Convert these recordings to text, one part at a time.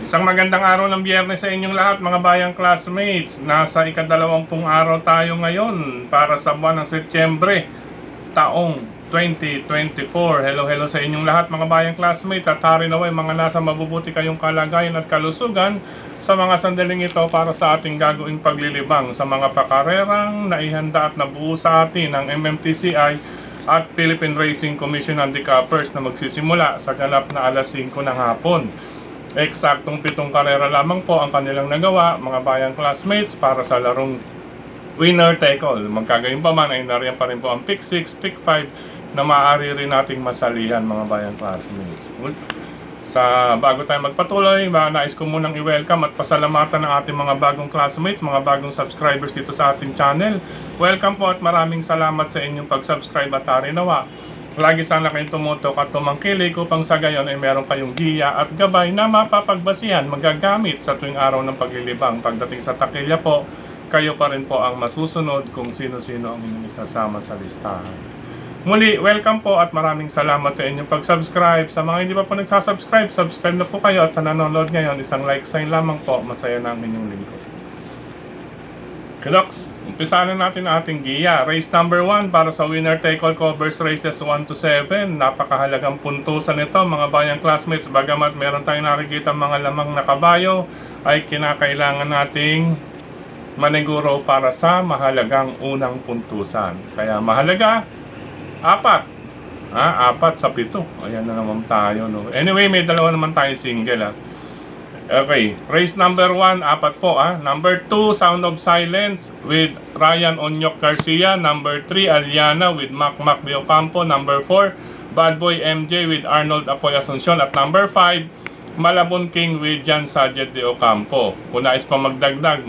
Isang magandang araw ng Biyernes sa inyong lahat mga bayang classmates. Nasa ika-20 araw tayo ngayon para sa buwan ng Setyembre, taong 2024. Hello sa inyong lahat mga bayang classmates at hari naway mga nasa mabubuti kayong kalagayan at kalusugan sa mga sandaling ito para sa ating gagawing paglilibang sa mga pakarerang naihanda at nabuo sa atin ng MMTCI at Philippine Racing Commission Handicappers na magsisimula sa ganap na alas 5 ng hapon. Eksaktong 7 karera lamang po ang kanilang nagawa mga bayang classmates para sa larong winner take all. Magkagayon pa man ay nariyan pa rin po ang pick 6, pick 5 na maaari rin nating masalihan mga bayang classmates. Bago tayo magpatuloy, nais ko munang i-welcome at pasalamatan ng ating mga bagong classmates, mga bagong subscribers dito sa ating channel. Welcome po at maraming salamat sa inyong pag-subscribe at hari nawa lagi sana kayong tumutok at tumangkilik upang sa gayon ay meron kayong giya at gabay na mapapagbasihan, magagamit sa tuwing araw ng paglilibang. Pagdating sa takilya po, kayo pa rin po ang masusunod kung sino-sino ang inyong isasama sa listahan. Muli, welcome po at maraming salamat sa inyong pag-subscribe. Sa mga hindi pa po nagsasubscribe, subscribe na po kayo at sa nanonood ngayon, isang like sign lamang po, masaya na ang inyong lingkod. Kilox, umpisahan na natin ang ating giya. Race number 1 para sa winner take all covers races 1 to 7. Napakahalagang puntusan ito mga bayang classmates. Bagamat meron tayong nakikita mga lamang na kabayo, ay kinakailangan nating maniguro para sa mahalagang unang puntusan. Kaya mahalaga, 4. 4 sa 7. Ayan na naman tayo. No? Anyway, may dalawa naman tayong single. Okay, race number 1, 4 po. Number 2, Sound of Silence with Ryan Onyok Garcia. Number 3, Aliana with Mac De Ocampo. Number 4, Bad Boy MJ with Arnold Apoy Asuncion. At number 5, Malabon King with Jan Sajet De Ocampo. Kung nais pa magdagdag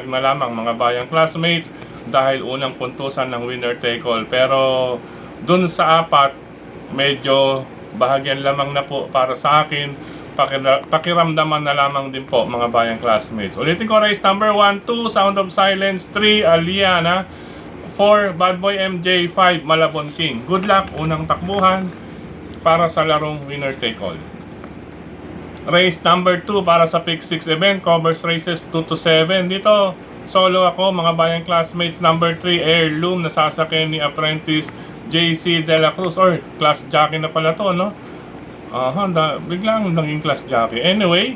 na lamang mga bayang classmates dahil unang puntusan ng winner take all. Pero dun sa 4, medyo bahagyan lamang na po para sa akin. Pakiramdaman na lamang din po mga bayang classmates. Ulitin ko, race number 1, 2, Sound of Silence, 3, Aliana, 4, Bad Boy MJ, 5, Malabon King. Good luck, unang takbuhan para sa larong winner take all. Race number 2 para sa pick 6 event, covers races 2 to 7. Dito, solo ako mga bayang classmates. Number 3, Heirloom, nasasakyan ni Apprentice JC De La Cruz, or class jockey na pala to, no? Biglang naging class jockey. Anyway,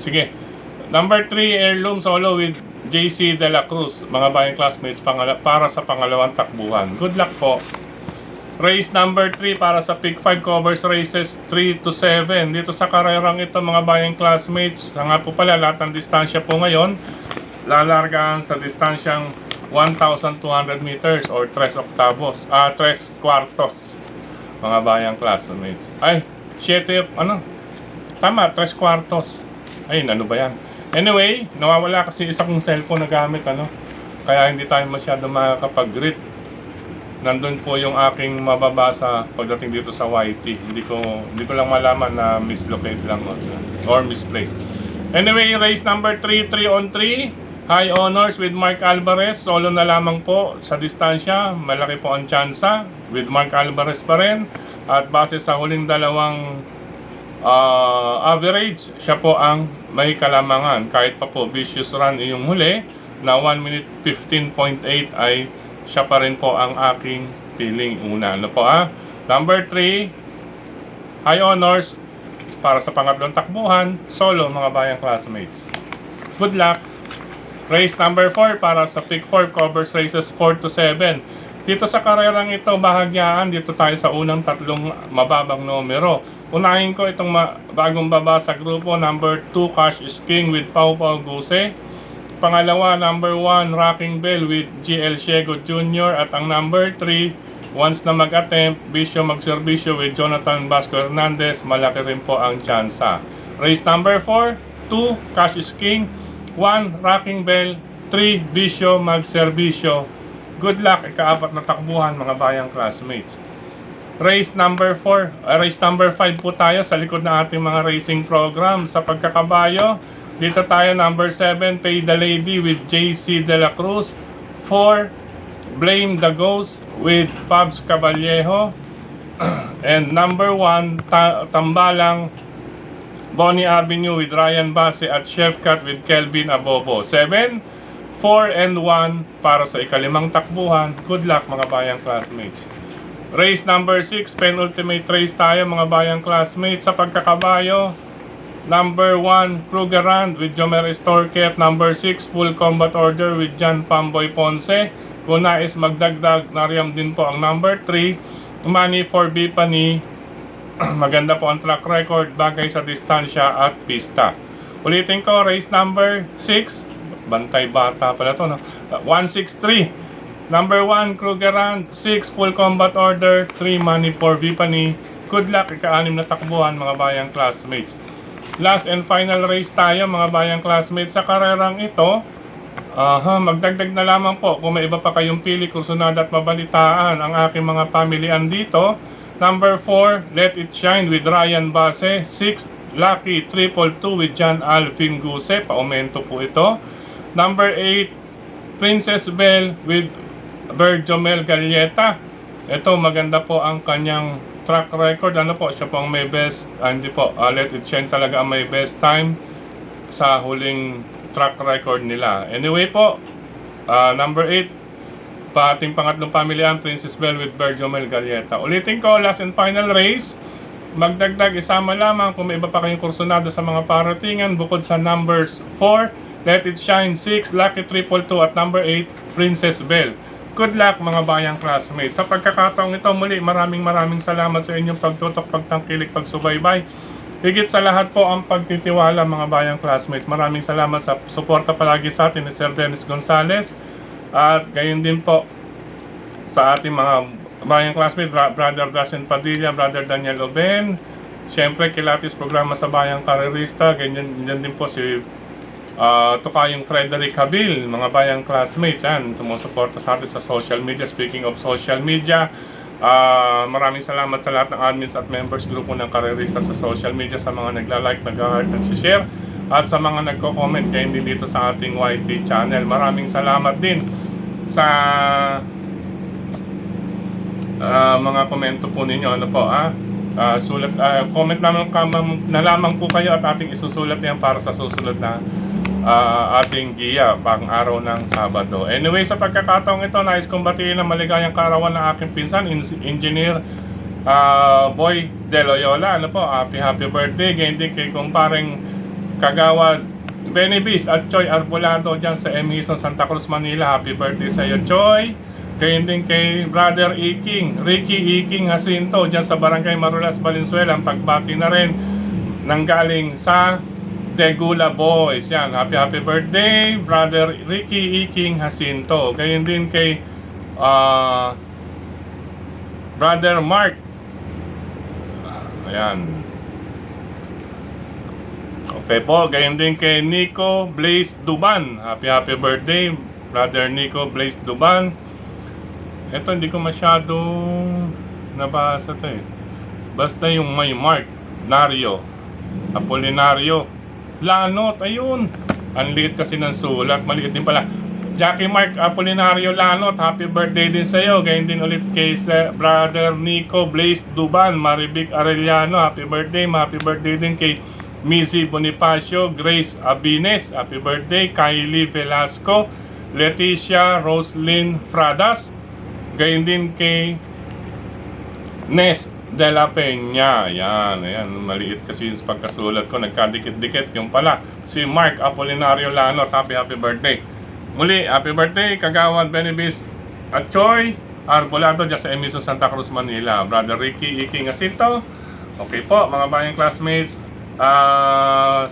sige. Number 3, Heirloom solo with JC De La Cruz. Mga bayang classmates, para sa pangalawang takbuhan. Good luck po. Race number 3 para sa pick 5 covers races 3 to 7. Dito sa karerang ito mga bayang classmates, nga po pala lahat ng distansya po ngayon, lalargaan sa distansyang 1,200 meters or 3 octavos, 3 kwartos. Mga bayang classmates. Ay, 7, tama, 3 kwartos. Ay, ano ba yan? Anyway, nawawala kasi isa kong cellphone na gamit, kaya hindi tayo masyado makakapag-greet. Nandun po yung aking mababasa pagdating dito sa YT. Hindi ko lang malaman na mislocate lang or misplaced. Anyway, race number 3, 3 on 3. High Honors with Mark Alvarez. Solo na lamang po sa distansya. Malaki po ang tsansa with Mark Alvarez pa rin. At base sa huling dalawang average, siya po ang may kalamangan. Kahit pa po vicious run yung huli na 1 minute 15.8 ay siya pa rin po ang aking feeling una. Number 3, High Honors para sa pangatlong takbuhan. Solo mga bayang classmates. Good luck. Race number 4 para sa pick 4 covers races 4 to 7. Dito sa karerang ito, bahagyaan. Dito tayo sa unang tatlong mababang numero. Unahin ko itong bagong baba sa grupo. Number 2, Cash is King with Pau Pau Guse. Pangalawa, number 1, Rocking Bell with GL Ciego Jr. At ang number 3, once na mag-attempt, Bisyo Magserbisyo with Jonathan Vasco Hernandez. Malaki rin po ang tsansa. Race number 4, 2, Cash is King, 1, Rocking Bell, 3, Bisyo Magserbisyo. Good luck, ika-4 na takbuhan mga bayang classmates. Race number 5 po tayo sa likod ng ating mga racing program. Sa pagkakabayo, dito tayo number 7, Pay the Lady with JC De La Cruz. 4, Blame the Ghost with Pabs Caballejo. And number 1, Tambalang Bonnie Avenue with Ryan Base at Chef Cat with Kelvin Abobo. 7, 4, and 1 para sa ikalimang takbuhan. Good luck mga bayang classmates. Race number 6, penultimate race tayo mga bayang classmates. Sa pagkakabayo, number 1, Krugerrand with Jomer Estorque. At number 6, Full Combat Order with John Pamboy Ponce. Kung nais magdagdag, nariyam din po ang number 3, Money for Bipani. Maganda po ang track record, bagay sa distansya at pista. Ulitin ko, race number 6, bantay bata pala to, no? 163, number 1, Krugerrand. 6, Full Combat Order. 3, Money for Vipani. Good luck, ika-6 na takbuhan mga bayang classmates. Last and final race tayo mga bayang classmates. Sa karerang ito, magdagdag na lamang po kung may iba pa kayong pili, kursunada at mabalitaan ang aking mga pamilian dito. Number 4, Let It Shine with Ryan Base. 6, Lucky 222 with John Alvin Guse. Paumento po ito. Number 8, Princess Belle with Berjomel Galleta. Ito, maganda po ang kanyang track record. Ano po, siya po ang may best, hindi po, Let It Shine talaga ang may best time sa huling track record nila. Anyway po, number 8, ating pangatlong pamilihan, Princess Belle with Berjomel Galleta. Ulitin ko, last and final race. Magdagdag, isama lamang kung may iba pa kayong kursunado sa mga paratingan bukod sa numbers 4, Let It Shine. 6, Lucky 222 at number 8, Princess Belle. Good luck mga bayang classmates. Sa pagkakataong ito muli, maraming salamat sa inyong pagtutok, pagtangkilik, pagsubaybay. Higit sa lahat po ang pagtitiwala mga bayang classmates. Maraming salamat sa suporta palagi sa atin ni Sir Dennis Gonzales. At gayon din po sa ating mga bayang classmates, Brother Dacen Padilla, Brother Daniel Oben. Siyempre, kilatis programa sa Bayang Karerista. Ganyan din po si Tukayong Frederick Habil, mga bayang classmates. Yan, sumusuporta sa atin sa social media. Speaking of social media, maraming salamat sa lahat ng admins at members grupo ng Karerista sa social media, sa mga nagla-like, nag-heart, nag-share, at sa mga nagko-comment kayo din dito sa ating YT channel. Maraming salamat din sa mga komento po ninyo. Ano po, comment na lamang po kayo at ating isusulat yan para sa susunod na ating giya pang araw ng Sabado. Anyway, sa pagkakataong ito, nais kong batiin ang maligayang kaarawan ng aking pinsan, Engineer Boy De Loyola. Ano po, happy birthday. Ganyan din kay kumparing Kagawad Benibis at Choy Arbolado dyan sa Emison, Santa Cruz, Manila. Happy birthday sa iyo, Choy. Ganyan din kay Brother Ricky Iking Jacinto dyan sa Barangay Marulas, Valenzuela. Ang pagbati na rin nanggaling sa Degula Boys. Yan, happy birthday Brother Ricky Iking Jacinto. Ganyan din kay Brother Mark. Ayan. Okay po, gayon din kay Nico Blaze Duban. Happy birthday Brother Nico Blaze Duban. Ito hindi ko masyadong nabasa to eh. Basta yung may Mark Nario Apolinario Lanot, ayun. Ang liit kasi ng sulat, maliit din pala. Jackie Mark Apolinario Lanot, happy birthday din sa iyo. Gayon din ulit kay Brother Nico Blaze Duban. Marivic Arellano, happy birthday din kay Missy Bonifacio, Grace Abines, happy birthday. Kylie Velasco, Leticia Roslyn Fradas. Gayon din kay Nes de la Peña. Ayan, maliit kasi yung pagkasulat ko, nagkadikit-dikit. Yung pala, si Mark Apolinario Lanot, happy birthday. Muli, happy birthday Kagawad Benibis at Choy Arbolado dyan sa Emison, Santa Cruz, Manila. Brother Ricky Iking Jacinto. Okay po mga bayang classmates.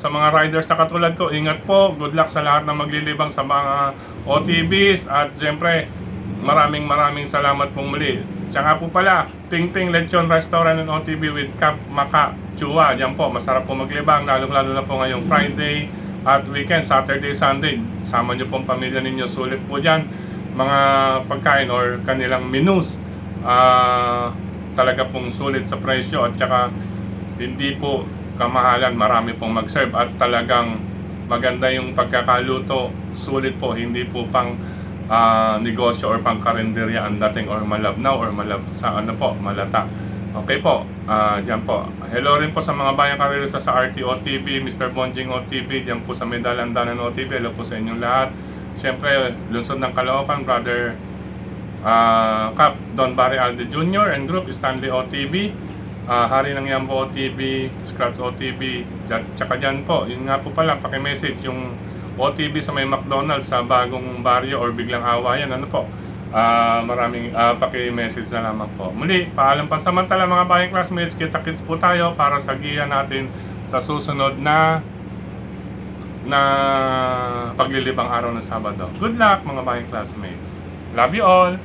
Sa mga riders na katulad ko, ingat po. Good luck sa lahat na maglilibang sa mga OTBs. At siyempre, maraming salamat pong muli. Tsaka po pala, Ting Ting Lechon Restaurant and OTB with Cap Maca Chua. Diyan po, masarap po maglibang. Lalo na po ngayong Friday at weekend, Saturday, Sunday. Sama nyo pong pamilya ninyo. Sulit po dyan mga pagkain or kanilang menus. Talaga pong sulit sa presyo. At tsaka, hindi po kamahalan, marami pong mag-serve at talagang maganda yung pagkakaluto. Sulit po, hindi po pang negosyo or pang karinderya ang dating or malabnaw or malata. Okay po, dyan po. Hello rin po sa mga bayang karirista sa RTO TV, Mr. Bonjing OTV, dyan po sa Medalandanan OTV. Hello po sa inyong lahat. Siyempre, Lungsod ng Caloocan, Brother Cap Don Barry Alde Jr. and Group, Stanley OTV, Hari ng Yambo OTV, Scratch OTV, tsaka dyan po, yun nga po pala, pakimessage yung OTV sa may McDonald's sa bagong baryo or biglang awayan, ano po, maraming paki-message na lamang po. Muli, paalam pansamantala mga bayang classmates, kita-kits po tayo para sa giya natin sa susunod na paglilibang araw ng Sabado. Good luck mga bayang classmates. Love you all!